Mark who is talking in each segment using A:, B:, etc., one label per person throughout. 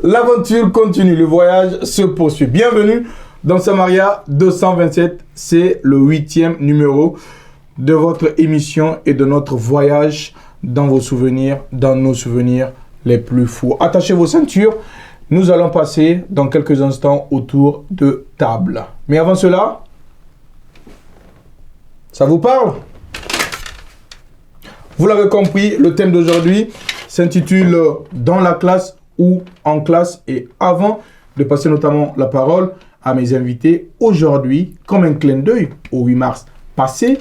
A: L'aventure continue, le voyage se poursuit. Bienvenue dans Samaria 227. C'est le 8e numéro de votre émission et de notre voyage dans vos souvenirs, dans nos souvenirs les plus fous. Attachez vos ceintures. Nous allons passer dans quelques instants autour de table. Mais avant cela, ça vous parle? Vous l'avez compris, le thème d'aujourd'hui s'intitule « Dans la classe » ou « En classe ». Et avant de passer notamment la parole à mes invités, aujourd'hui, comme un clin d'œil au 8 mars passé,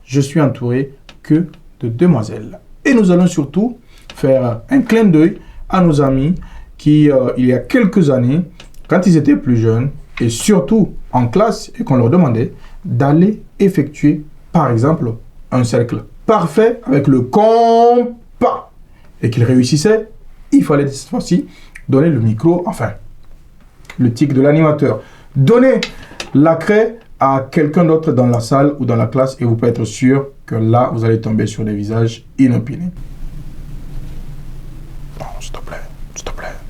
A: je suis entouré que de demoiselles. Et nous allons surtout faire un clin d'œil à nos amis qui, il y a quelques années, quand ils étaient plus jeunes, et surtout en classe, et qu'on leur demandait d'aller effectuer, par exemple, un cercle parfait avec le compas, et qu'ils réussissaient, il fallait cette fois-ci donner le micro, enfin, le tic de l'animateur. Donner la craie à quelqu'un d'autre dans la salle ou dans la classe, et vous pouvez être sûr que là, vous allez tomber sur des visages inopinés. Non, s'il te plaît,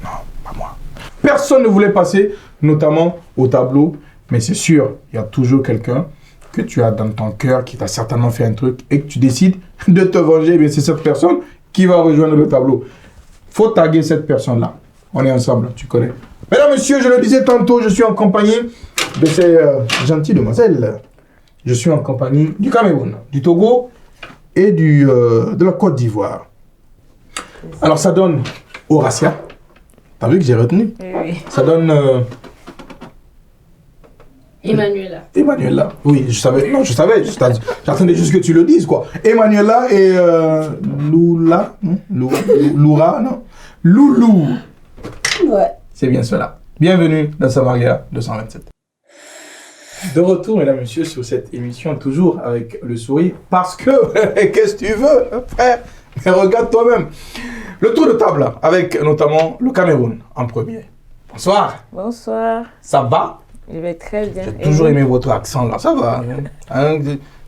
A: non, pas moi. Personne ne voulait passer, notamment au tableau, mais c'est sûr, il y a toujours quelqu'un que tu as dans ton cœur qui t'a certainement fait un truc et que tu décides de te venger, mais c'est cette personne qui va rejoindre le tableau. Faut taguer cette personne-là. On est ensemble, tu connais. Mesdames, messieurs, je le disais tantôt, je suis en compagnie de ces gentilles demoiselles. Je suis en compagnie du Cameroun, du Togo et de la Côte d'Ivoire. Alors, ça donne Horatia. T'as vu que j'ai retenu?
B: Oui.
A: Ça donne... Emmanuela. Oui, je savais. Non, je savais. J'attendais juste que tu le dises, quoi. Emmanuela et Loula. Loura, non? Loulou.
C: Ouais.
A: C'est bien cela. Bienvenue dans Samaria 227. De retour, mesdames, messieurs, sur cette émission, toujours avec le sourire. Parce que, qu'est-ce que tu veux, frère? Mais regarde toi-même. Le tour de table, avec notamment le Cameroun en premier. Bonsoir.
B: Bonsoir.
A: Ça va?
B: Je vais très bien.
A: J'ai toujours aimé votre accent là, ça va. Hein?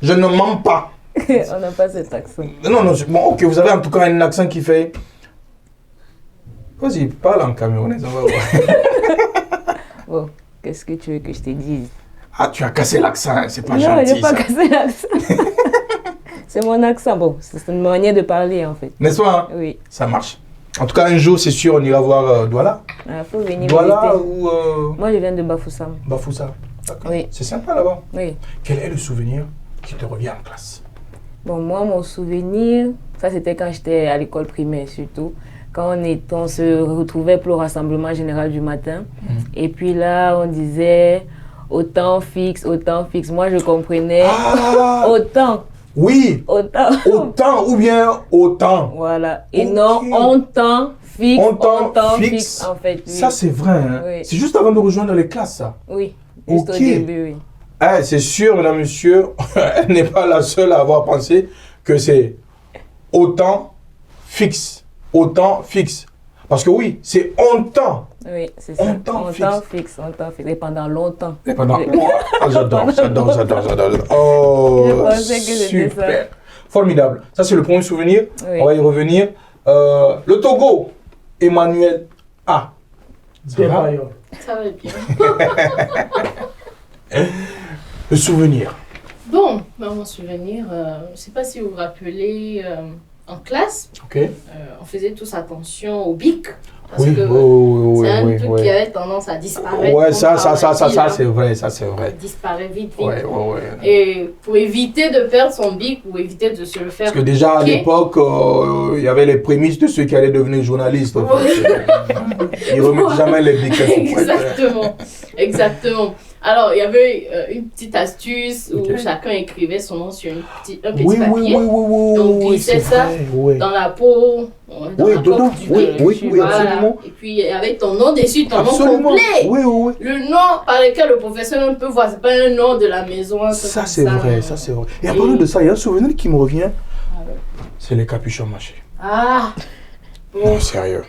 A: Je ne mens pas.
B: On n'a pas cet accent.
A: Non, bon, ok, vous avez en tout cas un accent qui fait... Vas-y, parle en camerounais, on va voir.
B: Bon, qu'est-ce que tu veux que je te dise?
A: Ah, tu as cassé l'accent, hein, c'est pas
B: non,
A: gentil.
B: Non, je n'ai pas
A: ça.
B: cassé l'accent. C'est mon accent, bon, c'est une manière de parler en fait.
A: N'est-ce pas? Hein?
B: Oui.
A: Ça marche. En tout cas, un jour, c'est sûr, on ira voir Douala.
B: Il faut venir
A: Douala
B: visiter.
A: ou...
B: Moi, je viens de Bafoussam.
A: Bafoussam. D'accord.
B: Oui.
A: C'est sympa là-bas.
B: Oui.
A: Quel est le souvenir qui te revient en classe?
B: Bon, moi, mon souvenir, ça c'était quand j'étais à l'école primaire surtout. Quand on se retrouvait pour le rassemblement général du matin. Et puis là, on disait autant fixe, autant fixe. Moi, je comprenais autant.
A: Oui. Autant ou bien autant.
B: Voilà. Et okay. Non, ontant fixe, ontant fixe. En fait, oui.
A: Ça, c'est vrai. Hein? Oui. C'est juste avant de rejoindre les classes, ça.
B: Oui. Juste au début, oui.
A: Eh, c'est sûr, mesdames, messieurs, elle n'est pas la seule à avoir pensé que c'est autant fixe. Autant fixe. Parce que oui, c'est ontant.
B: Oui, c'est ça. Ontant fixe. Et pendant longtemps.
A: Et pendant longtemps. Ah, j'adore. Oh,
B: je pensais que c'était ça.
A: Formidable. Ça, c'est le premier souvenir. Oui. On va y revenir. Le Togo, Emmanuel A.
C: Ça va bien.
A: Le souvenir.
C: Bon, mon souvenir, je ne sais pas si vous vous rappelez... En classe, on faisait tous attention au bic. Parce que c'est un truc qui avait tendance à disparaître.
A: Ouais, ça c'est vrai, ça c'est vrai.
C: Il disparaît vite.
A: Ouais.
C: Et pour éviter de perdre son bic ou éviter de se le faire.
A: Parce que déjà à l'époque, il y avait les prémices de ceux qui allaient devenir journalistes. Ils ne remettent jamais les bics.
C: Exactement. Alors, il y avait une petite astuce où chacun écrivait son nom sur un petit papier.
A: Oui.
C: Donc, glissait ça dans la peau, dans la
A: dedans.
C: Poche du
A: Absolument.
C: Et puis, avec ton nom dessus, ton nom complet.
A: Oui.
C: Le nom par lequel le professeur peut voir, ce n'est pas un nom de la maison.
A: Ça, c'est vrai. Et à partir de ça, il y a un souvenir qui me revient. C'est les capuchons mâchés.
C: Ah
A: Non, sérieux.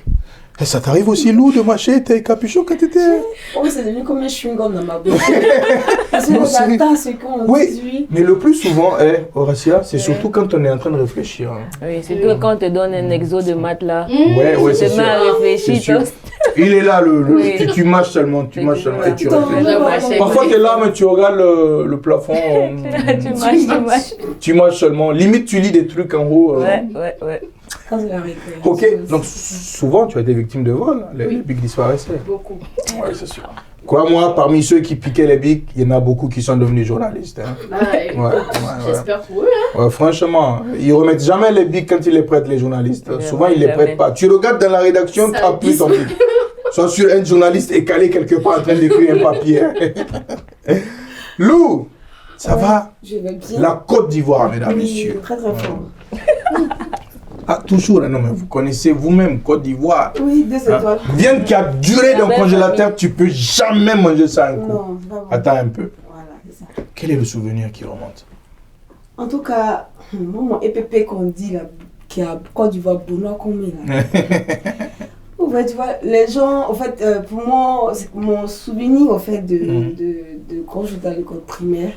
A: Et ça t'arrive aussi, Lou, de mâcher tes capuchons quand t'étais...
D: Oh, c'est devenu comme un chewing-gum dans ma bouche. Parce que j'attends ce qu'on
A: dit. Mais le plus souvent, Horatia, c'est surtout quand on est en train de réfléchir. Hein.
B: Oui, surtout quand on te donne un exo de maths là.
A: Ouais, c'est
B: sûr. Tu te mets à réfléchir.
A: Il est là, tu mâches seulement, tu mâches seulement et tu réfléchis. Parfois, tu es là, mais tu regardes le plafond. Tu mâches seulement. Limite, tu lis des trucs en haut.
B: Ouais.
A: Ok, donc souvent, tu as été victime de vol. Les bics disparaissaient.
C: Beaucoup.
A: Ouais, c'est sûr. Quoi, moi, parmi ceux qui piquaient les bics, il y en a beaucoup qui sont devenus journalistes. Hein.
C: J'espère pour eux.
A: Hein. Ouais, franchement, ils remettent jamais les bics quand ils les prêtent, les journalistes. Souvent, ils les prêtent pas. Tu regardes dans la rédaction, tu n'as plus ton bic. Soit sur un journaliste est calé quelque part en train d'écrire un papier. Lou, ça va?
D: Je vais bien.
A: La Côte d'Ivoire, mesdames, messieurs.
D: Très très fort.
A: Ah, toujours, non, mais vous connaissez vous-même Côte d'Ivoire.
D: Oui, 2 étoiles.
A: Viande qui a duré dans le congélateur, tu peux jamais manger ça un coup.
D: Non, pas bon.
A: Attends un peu.
D: Voilà, c'est ça.
A: Quel est le souvenir qui remonte?
D: En tout cas, moi, mon EPP qu'on dit là, qui a Côte d'Ivoire, Benoît Comé là. Ouais, tu vois, les gens, en fait, pour moi, mon souvenir en fait de quand j'étais à l'école primaire,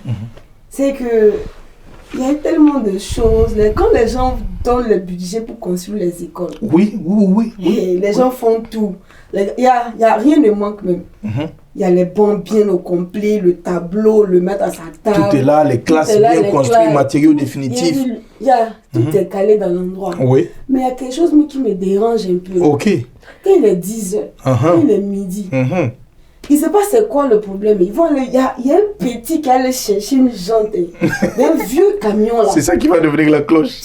D: c'est que il y a tellement de choses. Quand les gens donnent le budget pour construire les écoles,
A: oui.
D: Les gens font tout. Il y a rien ne manque même. Il y a les bancs bien au complet, le tableau, le mettre à sa table.
A: Tout est là, les classes bien construites, matériaux définitifs.
D: Tout est calé dans l'endroit.
A: Oui.
D: Mais il y a quelque chose qui me dérange un peu.
A: Ok.
D: Quand il est 10h, quand il est midi, il ne sait pas c'est quoi le problème. Il y a un petit qui allait chercher une jante d'un vieux camion là.
A: C'est ça qui va devenir la cloche.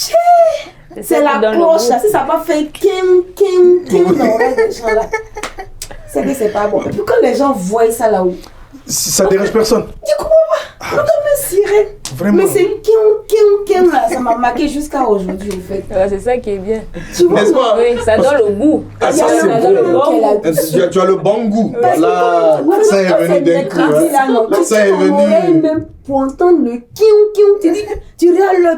D: C'est la cloche là. Si ça va faire kim dans l'oreille des gens là, c'est que c'est pas bon. Et puis quand les gens voient ça là-haut,
A: ça dérange personne.
D: Tu comprends pas? Regarde mes sirènes.
A: Vraiment.
D: Mais c'est une kim là. Ça m'a marqué jusqu'à aujourd'hui en fait.
B: Ouais, c'est ça qui est bien.
D: Tu vois?
A: N'est-ce pas?
B: Oui, ça donne le goût.
A: Ah, ça c'est bon. Tu as le bon goût. Voilà. Ça est venu d'un coup. Ça est venu.
D: Même pour entendre le kiou, tu regardes là,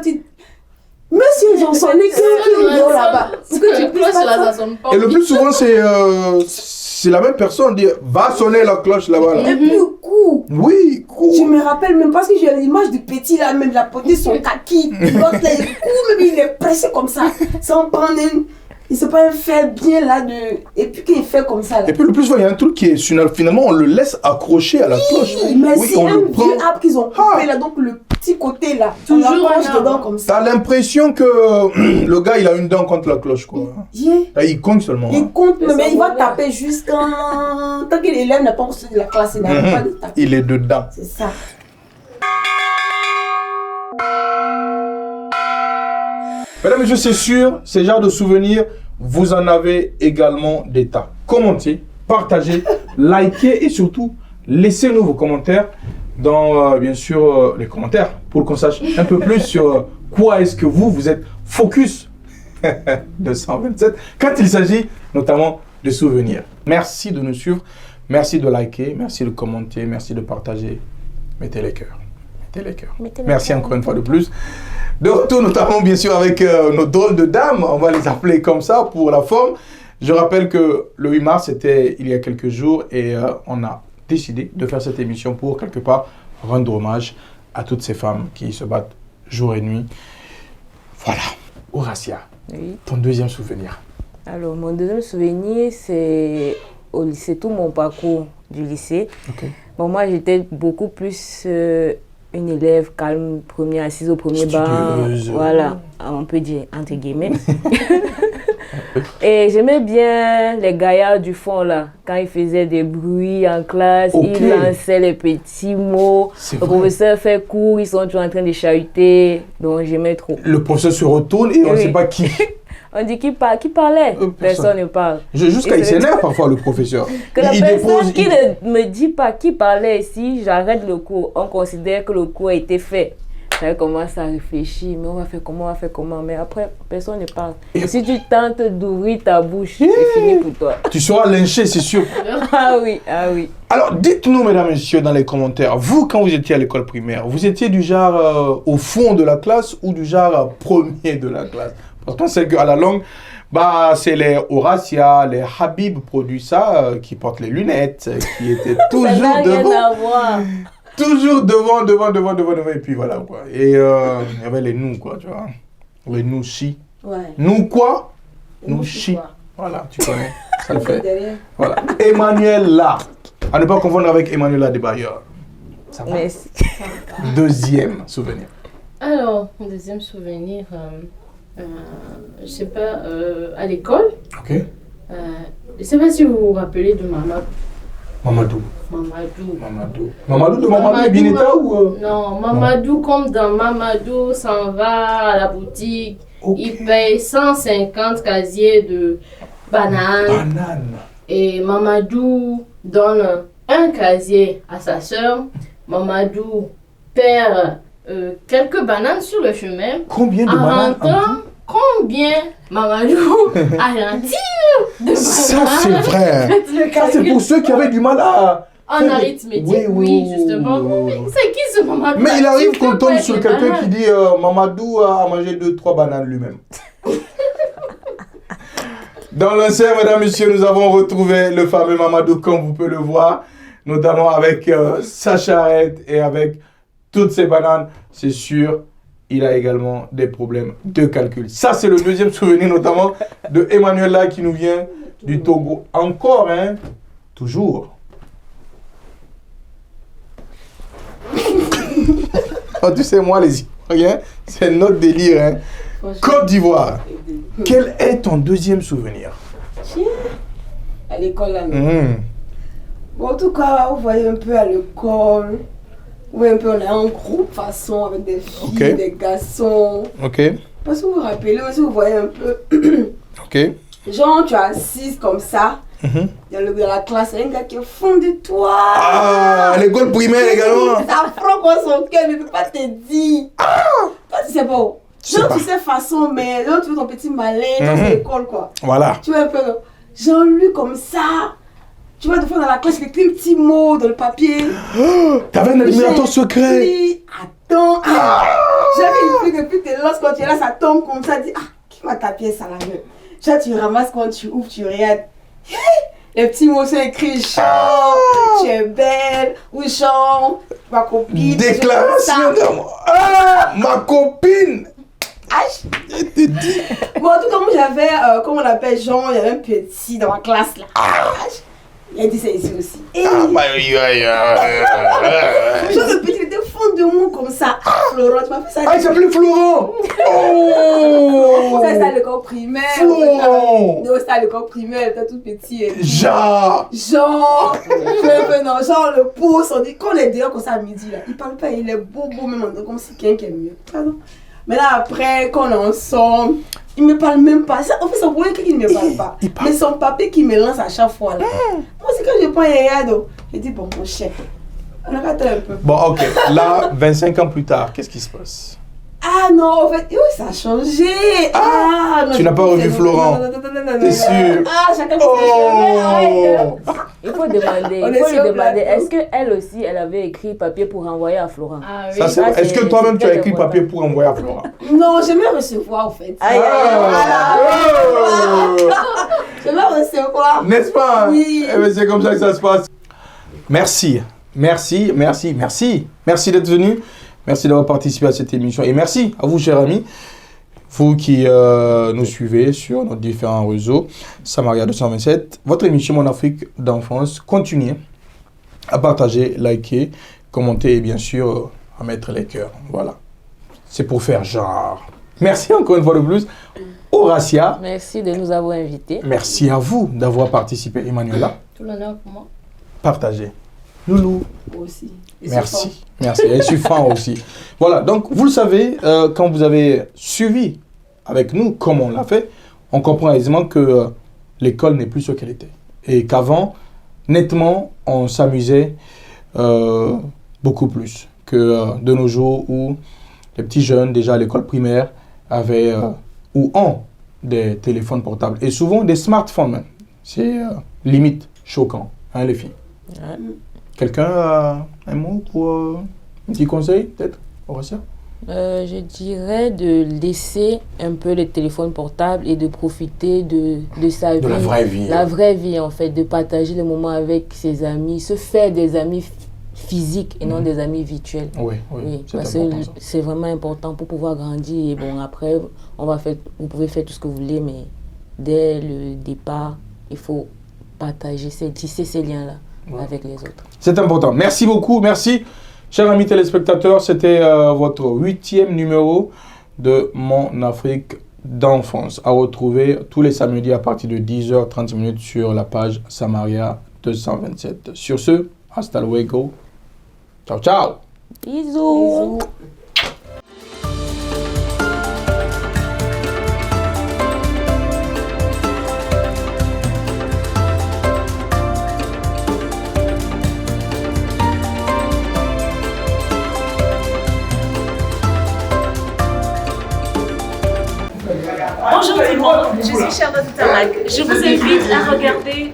D: Monsieur, j'en sonnais kiou là-bas.
C: Pourquoi tu cloches là, ça sonne pas?
A: Et le plus souvent, c'est la même personne dit va sonner la cloche là-bas.
D: Et puis le coup.
A: Oui, coup.
D: Je me rappelle même parce que j'ai l'image du petit là, même la potée son kaki. L'autre là, il court, même il est pressé comme ça. Sans prendre une. Il se pas fait bien là de. Et puis qu'il fait comme ça là.
A: Et puis le plus souvent, il y a un truc qui est finalement, on le laisse accrocher à la cloche.
D: Mais c'est un vieux arbre qu'ils ont coupé là, donc le petit côté là.
C: Toujours
D: un dedans comme ça.
A: T'as l'impression que le gars il a une dent contre la cloche quoi. Là, il compte seulement.
D: Il compte, mais il va taper jusqu'à. Tant que l'élève n'a pas reçu de la classe, il n'arrive pas de taper.
A: Il est dedans.
D: C'est ça.
A: Mesdames et messieurs, c'est sûr, ces genres de souvenirs, vous en avez également des tas. Commentez, partagez, likez et surtout, laissez-nous vos commentaires dans, bien sûr, les commentaires pour qu'on sache un peu plus sur quoi est-ce que vous êtes focus 227 quand il s'agit notamment de souvenirs. Merci de nous suivre, merci de liker, merci de commenter, merci de partager. Mettez les cœurs. Merci encore une fois de plus. De retour notamment bien sûr avec nos drôles de dames, on va les appeler comme ça pour la forme. Je rappelle que le 8 mars c'était il y a quelques jours et on a décidé de faire cette émission pour quelque part rendre hommage à toutes ces femmes qui se battent jour et nuit. Voilà. Horacia, ton deuxième souvenir.
B: Alors mon deuxième souvenir c'est au lycée, tout mon parcours du lycée. Bon, moi j'étais beaucoup plus une élève calme, première assise au premier banc, voilà, on peut dire entre guillemets. Et j'aimais bien les gaillards du fond là, quand ils faisaient des bruits en classe, ils lançaient les petits mots, le professeur fait cours, ils sont toujours en train de chahuter, donc j'aimais trop.
A: Le professeur se retourne et on ne sait pas qui.
B: On dit qui parlait, personne ne parle.
A: Jusqu'à il s'énerve parfois le professeur.
B: Que la personne qui ne me dit pas qui parlait ici, j'arrête le cours. On considère que le cours a été fait. Ça commence à réfléchir, mais on va faire comment, mais après personne ne parle. Et si tu tentes d'ouvrir ta bouche, c'est fini pour toi.
A: Tu seras lynché, c'est sûr.
B: Ah oui.
A: Alors dites-nous mesdames et messieurs dans les commentaires, vous quand vous étiez à l'école primaire, vous étiez du genre au fond de la classe ou du genre premier de la classe? Parce qu'on sait qu'à la longue, c'est les Horacia, les Habib produits ça, qui portent les lunettes, qui étaient toujours devant. Toujours devant, et puis voilà quoi. Et il y avait les nous quoi, tu vois. Les nous chi.
D: Ouais.
A: Nous quoi? Nous chi. Voilà, tu connais. Ça le fait. Voilà. Emmanuela. À ne pas confondre avec Emmanuela Debayor. Ça va?
B: Merci.
A: Deuxième souvenir.
C: Alors, mon deuxième souvenir, je sais pas, à l'école.
A: Ok.
C: Je sais pas si vous vous rappelez de Mamadou.
A: Mamadou.
C: Mamadou.
A: Mamadou de Mamadou Bineta ou
C: Non, Mamadou comme dans Mamadou s'en va à la boutique. Okay. Il paye 150 casiers de bananes. Et Mamadou donne un casier à sa soeur. Mamadou perd quelques bananes sur le chemin.
A: Combien de bananes?
C: Combien Mamadou a gentil de bananes?
A: Ça c'est vrai. Ça c'est pour ceux qui avaient du mal à...
C: En arithmétique, oui, justement. Mais c'est qui ce Mamadou?
A: Mais il arrive qu'on tombe sur quelqu'un qui dit Mamadou a mangé 2-3 bananes lui-même. Dans l'ancien, mesdames, messieurs, nous avons retrouvé le fameux Mamadou, comme vous pouvez le voir, notamment avec sa charrette et avec toutes ces bananes. C'est sûr, il a également des problèmes de calcul. Ça, c'est le deuxième souvenir, notamment de Emmanuela qui nous vient du Togo. Encore, hein, toujours. Oh, tu sais, moi, les Ivoiriens, c'est notre délire. Hein. Côte d'Ivoire. Quel est ton deuxième souvenir?
D: À l'école, là. Bon, en tout cas, vous voyez un peu à l'école. Vous voyez un peu, on est en groupe, façon, avec des filles, des garçons.
A: Ok.
D: Parce que vous vous rappelez, si vous voyez un peu.
A: Ok.
D: Genre, tu es assise comme ça. Il y a le gars de la classe, il y a un gars qui est au fond de toi.
A: Ah, à l'école primaire également.
D: Ça frappe dans son cœur, mais il ne peut pas te dire. Toi, tu sais pas où. Genre, tu sais façon, mais là, tu veux ton petit malin, tu fais l'école, quoi.
A: Voilà.
D: Tu vois un peu, genre, lui comme ça. Tu vois, des fois, dans la classe, il écrit un petit mot dans le papier.
A: T'avais un admirateur secret.
D: Oui, attends. J'avais une fille depuis que lorsque tu es là, ça tombe comme ça, dit, qui m'a tapé ça là même. Genre, tu ramasses quand tu ouvres, tu regardes. Les petits mots sont écrits, genre, tu es belle, ou genre, ma copine.
A: Déclaration d'amour. Ma copine. Je te dis.
D: Bon, en tout cas, moi j'avais, comment on appelle, genre, il y avait un petit dans ma classe là. Il a dit ça ici aussi. Et genre, le petit, il était au fond de moi comme ça. Florent, tu m'as fait ça.
A: Il s'appelait Florent. Oh.
D: Ça, c'était à l'école primaire.
A: Florent.
D: Non, c'était à l'école primaire, il était tout petit.
A: Genre,
D: non, genre le pouce, on dit, quand on est dehors comme ça à midi, là, il parle pas, il est beau, même, comme si quelqu'un qui est mieux. Pardon. Mais là, après, quand on est ensemble, il me parle même pas. En fait, c'est pour qu'il ne me parle pas. Mais son papier qui me lance à chaque fois. Là. Moi, c'est quand je prends un yado, je dis, bon, mon chef, on a raté un peu.
A: Bon, ok. Là, 25 ans plus tard, qu'est-ce qui se passe?
D: Ah non, en fait, ça a changé. Non,
A: tu n'as pas revu Florent?
D: Non.
A: T'es sûr?
D: Chacun
B: Il faut demander, est-ce qu'elle aussi, elle avait écrit papier pour envoyer à Florent?
C: Oui.
A: Est-ce que toi-même, tu as écrit papier pour envoyer à Florent?
D: Non, j'aimais recevoir, en fait. J'aimais recevoir.
A: N'est-ce pas?
D: Oui.
A: Eh bien, c'est comme ça que ça se passe. Merci d'être venu. Merci d'avoir participé à cette émission. Et merci à vous, chers amis, vous qui nous suivez sur nos différents réseaux. Samaria 227, votre émission Mon Afrique d'enfance. Continuez à partager, liker, commenter et bien sûr à mettre les cœurs. Voilà. C'est pour faire genre. Merci encore une fois de plus. Horacia.
B: Merci de nous avoir invités.
A: Merci à vous d'avoir participé, Emmanuela.
C: Tout l'honneur pour moi.
A: Partagez. Loulou.
D: Aussi.
A: Merci. Et suffisant aussi. Voilà, donc vous le savez, quand vous avez suivi avec nous, comme on l'a fait, on comprend aisément que l'école n'est plus ce qu'elle était. Et qu'avant, nettement, on s'amusait beaucoup plus que de nos jours où les petits jeunes, déjà à l'école primaire, avaient ou ont des téléphones portables. Et souvent des smartphones même. C'est limite choquant, hein, les filles.
B: Ouais.
A: Quelqu'un a un mot pour un petit conseil, peut-être, Horacia?
B: Je dirais de laisser un peu les téléphones portables et de profiter de sa vie.
A: De la vraie vie.
B: La vraie vie, en fait, de partager les moments avec ses amis, se faire des amis physiques et non des amis virtuels.
A: Oui,
B: parce que c'est vraiment important pour pouvoir grandir. Et bon, après, vous pouvez faire tout ce que vous voulez, mais dès le départ, il faut partager, tisser ces liens-là avec les autres.
A: C'est important. Merci beaucoup. Merci. Chers amis téléspectateurs, c'était votre 8e numéro de Mon Afrique d'enfance. À retrouver tous les samedis à partir de 10h30 sur la page Samaria 227. Sur ce, hasta luego. Ciao, ciao.
B: Bisous.
E: Bonjour tout le monde, je suis Charlotte Tamac. Je vous invite à regarder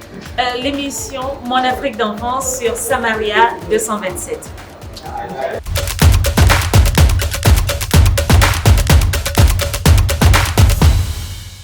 E: l'émission Mon Afrique d'enfance sur Samaria 227.